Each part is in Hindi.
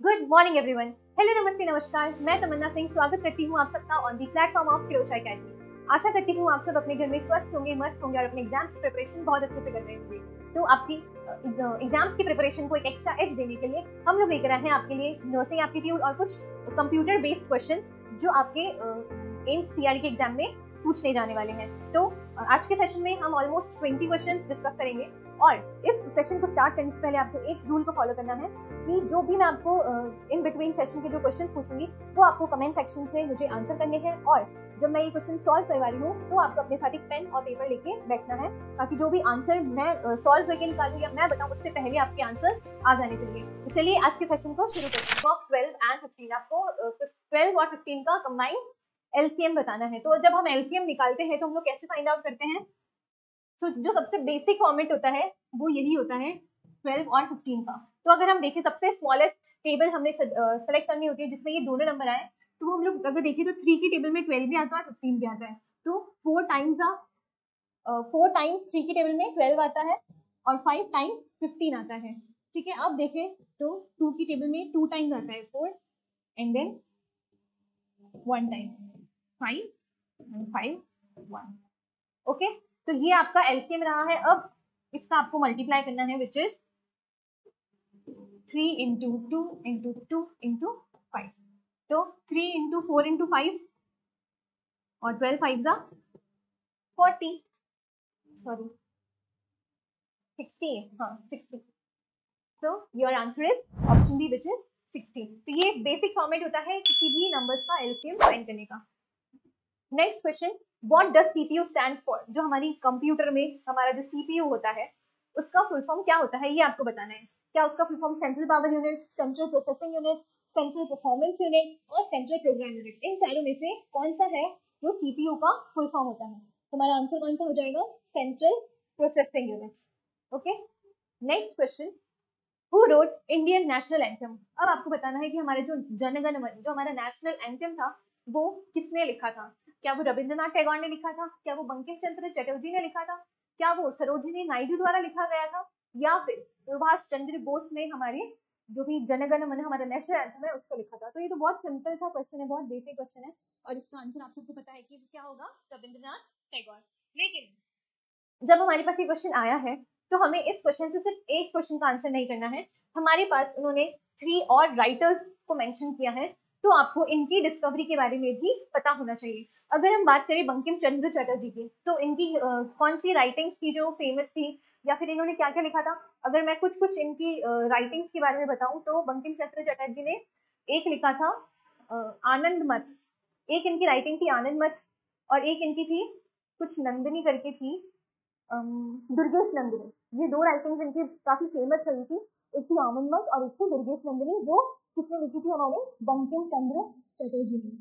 Good morning everyone. हेलो, नमस्ते, नमस्कार। मैं तमन्ना सिंह स्वागत करती हूँ आप सबका ऑन दी प्लेटफॉर्म ऑफ क्रोचा अकेडमी। आशा करती हूँ आप सब अपने घर में स्वस्थ होंगे, मस्त होंगे और अपने एग्जाम्स की प्रिपरेशन बहुत अच्छे से कर रहे होंगे। तो आपकी एग्जाम्स की प्रिपरेशन को एक एक्स्ट्रा एज देने के लिए हम लोग लेकर आए हैं आपके लिए नर्सिंग एप्टीट्यूड और कुछ कंप्यूटर बेस्ड क्वेश्चन जो आपके एम्स सीआरई के एग्जाम में पूछने जाने वाले हैं। तो आज के सेशन में हम ऑलमोस्ट 20 क्वेश्चंस डिस्कस करेंगे और इस सेशन को स्टार्ट करने से पहले आपको एक रूल को फॉलो करना है कि जो भी मैं आपको इन बिटवीन सेशन के जो क्वेश्चंस पूछूंगी वो आपको कमेंट सेक्शन से मुझे आंसर करने हैं और जब मैं ये क्वेश्चन सॉल्व करवा रही हूँ तो आपको अपने साथ एक पेन और पेपर लेके बैठना है ताकि जो भी आंसर मैं सॉल्व करके निकालूं या मैं बताऊं उससे पहले आपके आंसर आ जाने चाहिए। तो चलिए आज के सेशन को शुरू करते हैं। ऑफ 12 एंड 15 आपको 12 और 15 का कंबाइंड एलसीएम बताना है। तो जब हम एलसीएम निकालते हैं तो हम लोग कैसे फाइंड आउट करते हैं? तो जो सबसे बेसिक फॉर्मेट होता है वो यही होता है 12 और 15 का। तो अगर हम देखें सबसे स्मॉलेस्ट टेबल हमने सेलेक्ट करनी होती है जिसमें ये दोनों नंबर आए, तो हम लोग अगर देखें तो 3 की टेबल में 12 भी आता है और 15 भी आता है। तो 4 टाइम्स 3 की टेबल में 12 आता है और 5 टाइम्स 15 आता है। ठीक है, अब देखें तो 2 की टेबल में 2 टाइम्स आता है 4 and then 1 time 5 and 5 1। Okay, तो ये आपका एलसीएम रहा है। अब इसका आपको मल्टीप्लाई करना है which is 3 into 2 into 2 into 5। तो 3 इंटू 4 इंटू 5 और 12 5 जा 40, सॉरी 60, हाँ 60। So your answer is option B which is 60। तो ये बेसिक फॉर्मेट होता है किसी भी नंबर्स का एलसीएम फाइंड करने का। Next question, what does CPU stands for? जो हमारी कंप्यूटर में हमारा जो सीपीयू होता है उसका फुल फॉर्म क्या होता है ये आपको बताना है। क्या उसका full form central power unit, central processing unit, central performance unit और सेंट्रल प्रोग्राम यूनिट? इन चारों में से कौन सा है जो सीपीयू का फुल फॉर्म होता है? हमारा आंसर कौन सा हो जाएगा? Central processing unit. Okay, next question, who wrote Indian national anthem? अब आपको बताना है कि हमारे जो जनगण मन जो हमारा नेशनल एंथम था वो किसने लिखा था? क्या वो रविंद्रनाथ टैगोर ने लिखा था? क्या वो बंकिम चंद्र चटर्जी ने लिखा था? क्या वो सरोजिनी नायडू द्वारा लिखा गया था? या फिर सुभाष चंद्र बोस ने हमारे जो भी जनगण मन हमारा नेशनल एंथम है उसको लिखा था? तो ये तो बहुत सिंपल सा क्वेश्चन है, बहुत बेसिक क्वेश्चन है और इसका आंसर आप सबको पता है कि क्या होगा? रविंद्रनाथ टैगोर। लेकिन जब हमारे पास ये क्वेश्चन आया है तो हमें इस क्वेश्चन से सिर्फ एक क्वेश्चन का आंसर नहीं करना है। हमारे पास उन्होंने 3 और राइटर्स को मेंशन किया है, तो आपको इनकी डिस्कवरी के बारे में भी पता होना चाहिए। अगर हम बात करें बंकिम चंद्र चटर्जी की, तो इनकी कौन सी राइटिंग्स थी जो फेमस थी या फिर इन्होंने क्या क्या लिखा था? अगर मैं कुछ कुछ इनकी राइटिंग्स के बारे में बताऊं तो बंकिम चंद्र चटर्जी ने एक लिखा था आनंद मत, एक इनकी राइटिंग थी आनंद मत और एक इनकी थी कुछ नंदिनी करके थी, दुर्गेश नंदिनी। ये दो राइटिंग्स इनकी काफी फेमस रही थी, एक थी आनंद मत और एक थी दुर्गेश नंदिनी, जो किसने लिखी थी? हमारे बंकिम चंद्र चटर्जी ने।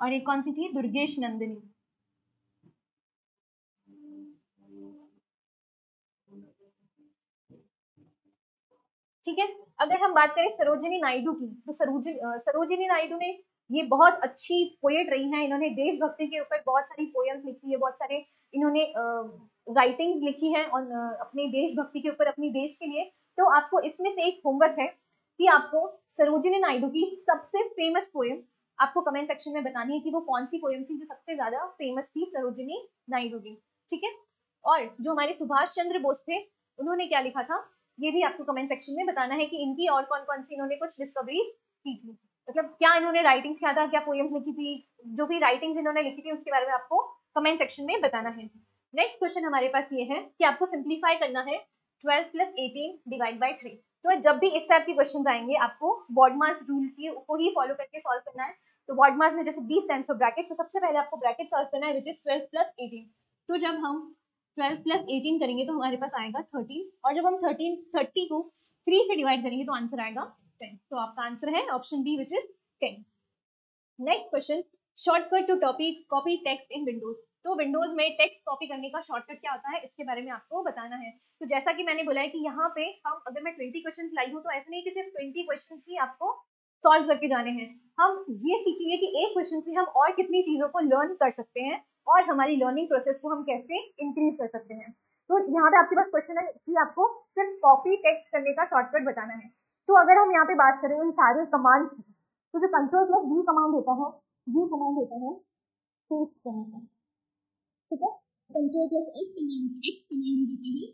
और एक कौन सी थी? दुर्गेश नंदिनी। ठीक है, अगर हम बात करें सरोजिनी नायडू की, तो सरोजिनी नायडू ने ये बहुत अच्छी पोएट रही हैं। इन्होंने देशभक्ति के ऊपर बहुत सारी पोएम्स लिखी है, बहुत सारे इन्होंने राइटिंग्स लिखी है और अपने देशभक्ति के ऊपर, अपनी देश के लिए। तो आपको इसमें से एक होमवर्क है कि आपको सरोजिनी नायडू की सबसे फेमस पोएम आपको कमेंट सेक्शन में बतानी है कि वो कौन सी पोएम थी जो सबसे ज्यादा फेमस थी सरोजिनी नायडू की। ठीक है, और जो हमारे सुभाष चंद्र बोस थे उन्होंने क्या लिखा था ये भी आपको कमेंट सेक्शन में बताना है कि इनकी और कौन कौन सी इन्होंने कुछ डिस्कवरीज की थी। मतलब क्या इन्होंने राइटिंग्स किया था, क्या पोएम्स लिखी थी, जो भी राइटिंग्स इन्होंने लिखी थी उसके बारे में आपको कमेंट सेक्शन में बताना है। नेक्स्ट क्वेश्चन हमारे पास ये है कि आपको सिंप्लीफाई करना है 12 + 18 डिवाइड बाई 3। तो जब भी इस टाइप के क्वेश्चन आएंगे आपको बॉडमास रूल को ही फॉलो करके सॉल्व करना है। तो बॉडमास में जैसे 20 स्टैंड्स फॉर ब्रैकेट, तो सबसे पहले आपको ब्रैकेट सॉल्व करना है विच इज 12 + 18। तो जब हम 12 + 18 करेंगे तो हमारे पास आएगा 30 और जब हम 30 को 3 से डिवाइड करेंगे तो आंसर आएगा 10। तो आपका आंसर है option B which is 10। Next question, shortcut to copy text in Windows. तो विंडोज में टेक्स्ट कॉपी करने का शॉर्टकट क्या होता है इसके बारे में आपको बताना है। तो जैसा कि मैंने बोला है कि यहाँ पे हम अगर मैं 20 क्वेश्चन लाई हूँ तो ऐसा नहीं कि सिर्फ 20 क्वेश्चन ही आपको सॉल्व करके जाने हैं। हम ये सीखेंगे कि एक क्वेश्चन से हम और कितनी चीजों को लर्न कर सकते हैं और हमारी लर्निंग प्रोसेस को हम कैसे इंक्रीज कर सकते हैं। तो यहाँ पे आपके पास क्वेश्चन है कि आपको सिर्फ कॉपी टेक्स्ट करने का शॉर्टकट बताना है। तो अगर हम यहाँ पे बात करें इन सारे कमांड्स की, तो जो Ctrl+V कमांड होता है, ये कमांड होता है पेस्ट करने का, ठीक है। Ctrl+X कमांड, X कमांड होती है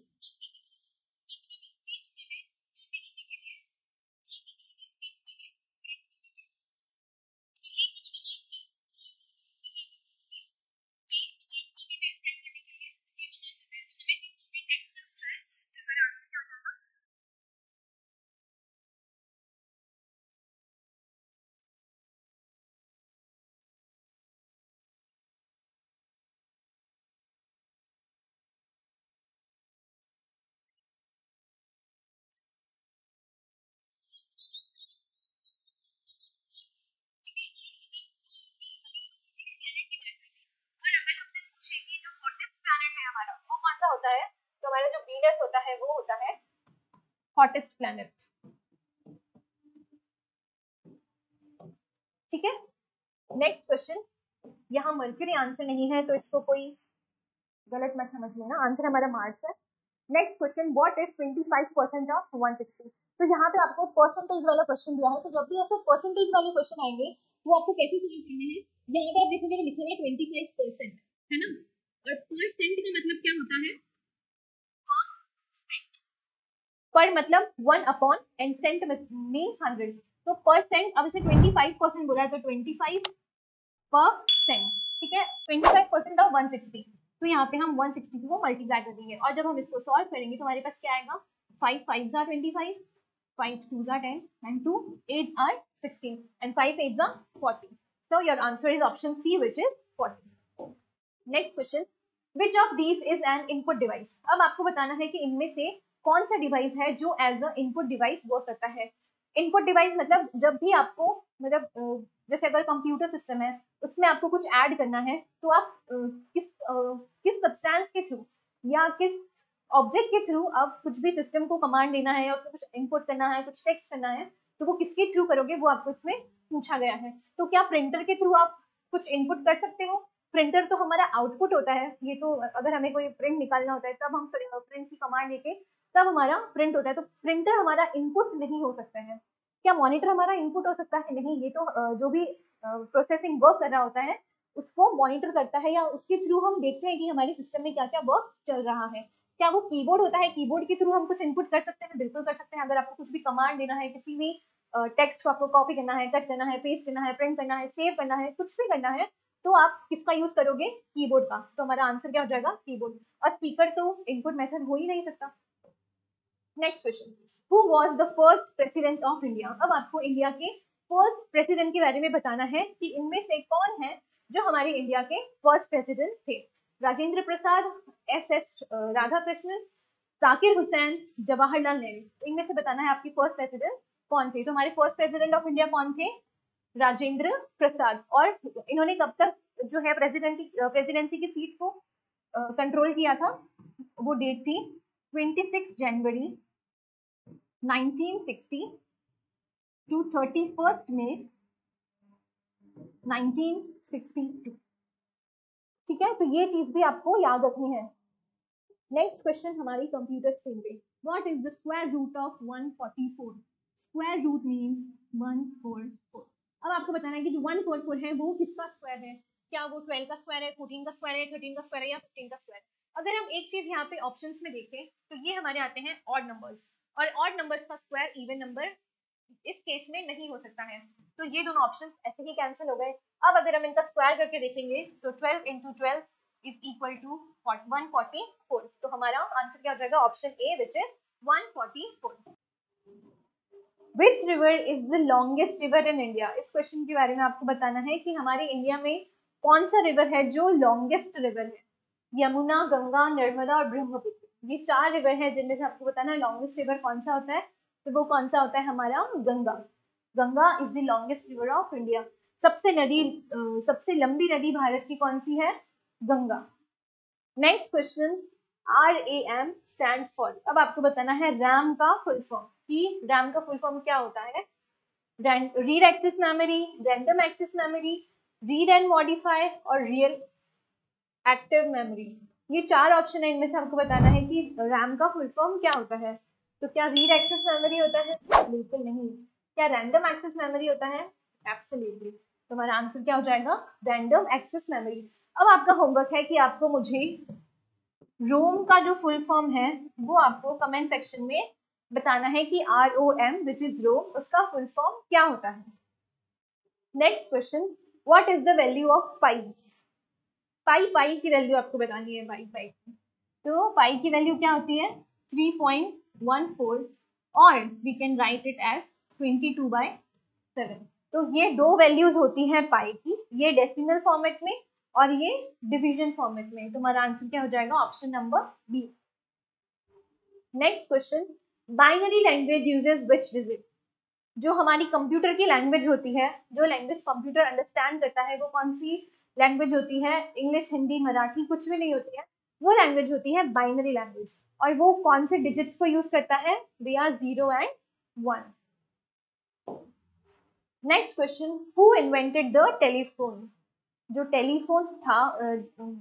होता है, तो हमारा जो वीनस होता है वो होता है हॉटेस्ट प्लैनेट, ठीक है। नेक्स्ट क्वेश्चन, यहाँ मर्क्यूरी आंसर नहीं है तो इसको कोई गलत मत समझ लेना, आंसर हमारा मार्स है। Next question, what is 25% of 160? तो यहाँ पे आपको परसेंटेज वाला क्वेश्चन दिया है, तो जब भी ऐसे परसेंटेज वाले क्वेश्चन आएंगे वो आपको कैसे सॉल्व करने हैं। यहाँ पे आप देखोगे लिखा हुआ 25%, है ना, और परसेंट का मतलब क्या होता है, पर मतलब 1 एंड सेंट मीन्स 100, तो परसेंट, अब इसे 25% बोला है तो 25%, ठीक है। 25% ऑफ 160, तो यहाँ पे हम 160 को मल्टीप्लाई कर देंगे, और जब हम इसको सॉल्व करेंगे तो हमारे पास क्या आएगा, 5 5s are 25, 5 2s are 10, and 2 8s are 16, and 5 8s are 40. So your answer is option C, which is 40. Next question, which of these is an input device? अब आपको बताना है कि इनमें से कौन सा डिवाइस है जो as a input device work करता है। इनपुट डिवाइस मतलब जब भी आपको, मतलब जैसे अगर कंप्यूटर सिस्टम है उसमें आपको कुछ ऐड करना है, तो आप किस सब्सटेंस के थ्रू या किस ऑब्जेक्ट के थ्रू आप कुछ भी सिस्टम को कमांड देना है या उसको कुछ इनपुट करना है, कुछ टेक्स्ट करना है, तो वो किसके थ्रू करोगे वो आपको इसमें पूछा गया है। तो क्या प्रिंटर के थ्रू आप कुछ इनपुट कर सकते हो? प्रिंटर तो हमारा आउटपुट होता है, ये तो अगर हमें कोई प्रिंट निकालना होता है तब हम प्रिंट की कमांड लेके तब हमारा प्रिंट होता है, तो प्रिंटर हमारा इनपुट नहीं हो सकता है। क्या मॉनिटर हमारा इनपुट हो सकता है? नहीं, ये तो जो भी प्रोसेसिंग वर्क कर रहा होता है उसको मॉनिटर करता है, या उसके थ्रू हम देखते हैं कि हमारे सिस्टम में क्या क्या वर्क चल रहा है। क्या वो कीबोर्ड होता है? कीबोर्ड के थ्रू हम कुछ इनपुट कर सकते हैं, बिल्कुल कर सकते हैं। अगर आपको कुछ भी कमांड देना है, किसी भी टेक्स्ट को आपको कॉपी करना है, कट करना है, पेस्ट करना है, प्रिंट करना है, सेव करना है, कुछ भी करना है, तो आप किसका यूज करोगे? कीबोर्ड का। तो हमारा आंसर क्या हो जाएगा? कीबोर्ड। और स्पीकर तो इनपुट मेथड हो ही नहीं सकता। Next question, who was the first president of India? अब आपको इंडिया के फर्स्ट प्रेसिडेंट के बारे में बताना है कि इनमें से कौन है जो हमारे इंडिया के फर्स्ट प्रेसिडेंट थे। राजेंद्र प्रसाद, एस राधाकृष्णन, जाकिर हुसैन, जवाहरलाल नेहरू। इनमें से बताना है आपकी फर्स्ट प्रेसिडेंट कौन थे। तो हमारे फर्स्ट प्रेसिडेंट ऑफ इंडिया कौन थे? राजेंद्र प्रसाद। और इन्होंने कब तक जो है प्रेसिडेंसी की सीट को कंट्रोल किया था? वो डेट थी 26 जनवरी 1960 टू 31 मई 1962, ठीक है। तो ये चीज भी आपको याद रखनी है। नेक्स्ट क्वेश्चन हमारी कंप्यूटर स्क्रीन पे, what is the square root of 144? Square root means 144। अब आपको बताना है कि जो 144 है वो किसका स्क्वायर है। क्या वो 12 का स्क्वायर है, 14 का स्क्वायर है, 13 का स्क्वायर है, या 15 का स्क्वायर? अगर हम एक चीज यहाँ पे ऑप्शंस में देखें तो ये हमारे आते हैं ऑड नंबर्स, और ऑड नंबर्स का स्क्वायर इवन नंबर इस केस में नहीं हो सकता है, तो ये दोनों ऑप्शन ऐसे ही कैंसिल हो गए। अब अगर हम इनका स्क्वायर करके देखेंगे तो 12 into 12 इज इक्वल टू 144, तो हमारा आंसर क्या हो जाएगा? Option A, which is 144। Which river is the longest river in India? इस क्वेश्चन के बारे में आपको बताना है कि हमारे इंडिया में कौन सा रिवर है जो लॉन्गेस्ट रिवर है। यमुना, गंगा, नर्मदा और ब्रह्मपुत्र, ये 4 रिवर है जिनमें से आपको बताना है लॉन्गेस्ट रिवर कौन सा होता है। तो वो कौन सा होता है? हमारा Ganga. Ganga is the longest river of India. सबसे लंबी नदी भारत की कौन सी है? Ganga. Next question, RAM stands for. अब आपको बताना है रैम का फुल फॉर्म, कि रैम का फुल फॉर्म क्या होता है। Read access memory, random access memory, read and modify और रियल एक्टिव मेमोरी। ये 4 ऑप्शन है, इनमें से आपको बताना है कि रैम का फुल फॉर्म क्या होता है। तो क्या रीड एक्सेस मेमोरी होता है? बिल्कुल नहीं। क्या रैंडम एक्सेस मेमोरी होता है? एब्सोल्युटली। तो हमारा आंसर क्या हो जाएगा? Random access memory. अब आपका होमवर्क है कि आपको मुझे रोम का जो फुल फॉर्म है वो आपको कमेंट सेक्शन में बताना है कि ROM विच इज रोम, उसका फुल फॉर्म क्या होता है। Next question, what is the value of pi? Pi की वैल्यू आपको बतानी है। पाई तो पाई की वैल्यू क्या होती है? 3.14 और we can write it as 22/7। तो ये दो वैल्यूज होती हैं पाई की, ये डेसिमल फॉर्मेट में और ये डिवीजन फॉर्मेट में। तो हमारा आंसर क्या हो जाएगा? Option number B. Next question, binary language uses which digit? जो हमारी कंप्यूटर की लैंग्वेज होती है, जो लैंग्वेज कंप्यूटर अंडरस्टैंड करता है, वो कौन सी लैंग्वेज होती है? इंग्लिश, हिंदी, मराठी कुछ भी नहीं होती है, वो लैंग्वेज होती है बाइनरी लैंग्वेज। और वो कौन से डिजिट्स को यूज करता है? They are 0 and 1। Next question, who invented the telephone? जो टेलीफोन था,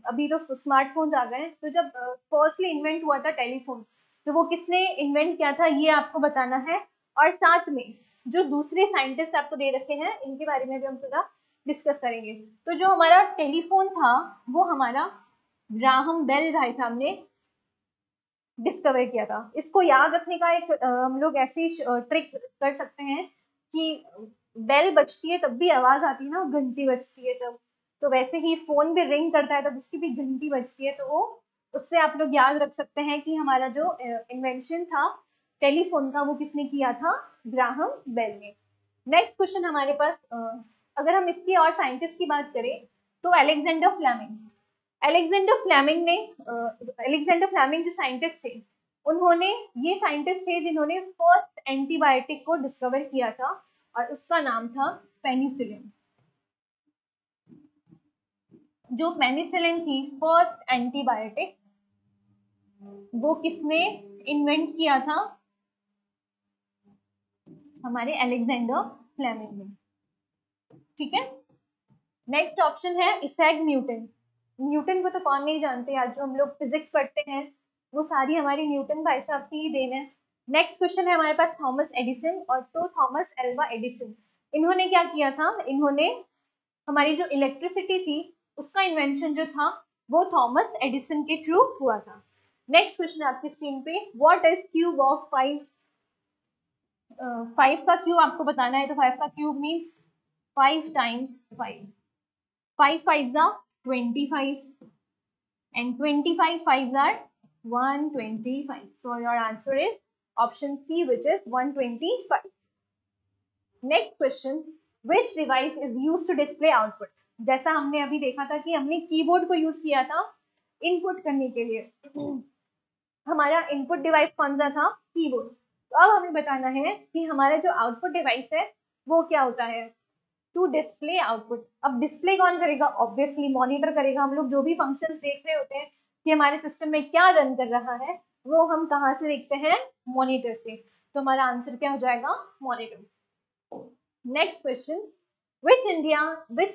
अभी तो स्मार्टफोन्स आ गए हैं, तो जब फर्स्टली इन्वेंट हुआ था टेलीफोन, तो वो किसने इन्वेंट किया था, ये आपको बताना है। और साथ में जो दूसरे साइंटिस्ट आपको दे रखे हैं, इनके बारे में भी हम थोड़ा डिस्कस करेंगे। तो जो हमारा टेलीफोन था वो हमारा ग्राहम बेल भाई साहब ने डिस्कवर किया था। इसको याद रखने का एक हम लोग ऐसी ट्रिक कर सकते हैं कि बेल बजती है तब भी आवाज आती है ना, घंटी बजती है तब, तो वैसे ही फोन भी रिंग करता है तब उसकी भी घंटी बजती है। तो वो उससे आप लोग याद रख सकते हैं कि हमारा जो इन्वेंशन था टेलीफोन का, वो किसने किया था? ग्राहम बेल ने। नेक्स्ट क्वेश्चन हमारे पास, अगर हम इसकी और साइंटिस्ट की बात करें तो अलेक्जेंडर फ्लेमिंग। अलेक्जेंडर फ्लेमिंग जो साइंटिस्ट थे, उन्होंने, ये साइंटिस्ट थे जिन्होंने फर्स्ट एंटीबायोटिक को डिस्कवर किया था और उसका नाम था पेनिसिलिन। जो पेनिसिलिन थी फर्स्ट एंटीबायोटिक, वो किसने इन्वेंट किया था? हमारे अलेक्जेंडर फ्लेमिंग ने। ठीक है। नेक्स्ट ऑप्शन है इसैक न्यूटन। न्यूटन को तो कौन नहीं जानते यार, जो हम लोग फिजिक्स पढ़ते हैं वो सारी हमारी न्यूटन भाई साहब की ही देन है। नेक्स्ट क्वेश्चन है हमारे पास थॉमस एडिसन, और तो थॉमस एल्वा एडिसन, इन्होंने क्या किया था? इन्होंने हमारी जो इलेक्ट्रिसिटी थी उसका इन्वेंशन जो था वो थॉमस एडिसन के थ्रू हुआ था। नेक्स्ट क्वेश्चन आपकी स्क्रीन पे, व्हाट इज क्यूब ऑफ 5? 5 का क्यूब आपको बताना है। तो 5 का cube means 5 times 5. 5 5s are 25 and 25 5s are 125. So your answer is option C, which is 125. Next question, which device is used to display output? जैसा हमने अभी देखा था कि हमने कीबोर्ड को यूज किया था इनपुट करने के लिए। हमारा इनपुट डिवाइस कौन सा था? कीबोर्ड। तो अब हमें बताना है कि हमारा जो आउटपुट डिवाइस है वो क्या होता है? To display output. अब डिस्प्ले कौन करेगा? ऑब्वियसली मॉनिटर करेगा। हम लोग जो भी फंक्शंस देख रहे होते हैं कि हमारे सिस्टम में क्या रन कर रहा है, वो हम कहाँ से देखते हैं? मॉनिटर से। तो हमारा आंसर क्या हो जाएगा? Monitor. Next question, which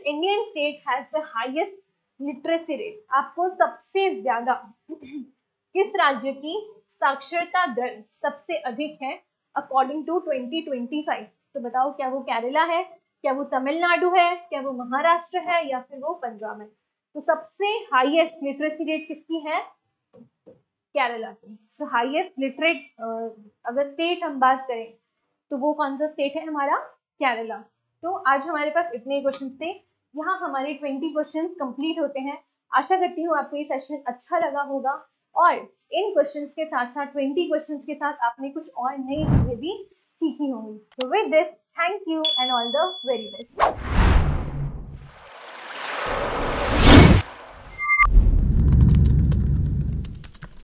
Indian state has the highest literacy rate? आपको सबसे ज्यादा किस राज्य की साक्षरता दर सबसे अधिक है अकॉर्डिंग टू 2025? तो बताओ, क्या वो केरला है, क्या वो तमिलनाडु है, क्या वो महाराष्ट्र है, या फिर वो पंजाब है? तो सबसे हाईएस्ट लिटरेसी रेट किसकी है? केरला की। सो हाईएस्ट लिटरेट अगर स्टेट हम बात करें तो वो कौन सा स्टेट है? हमारा केरला। तो आज हमारे पास इतने क्वेश्चंस थे। यहाँ हमारे 20 क्वेश्चंस कंप्लीट होते हैं। आशा करती हूँ आपको ये सेशन अच्छा लगा होगा और इन क्वेश्चंस के साथ साथ 20 क्वेश्चंस के साथ आपने कुछ और नई चीजें भी सीखी होंगी। तो with this, thank you and all the very best.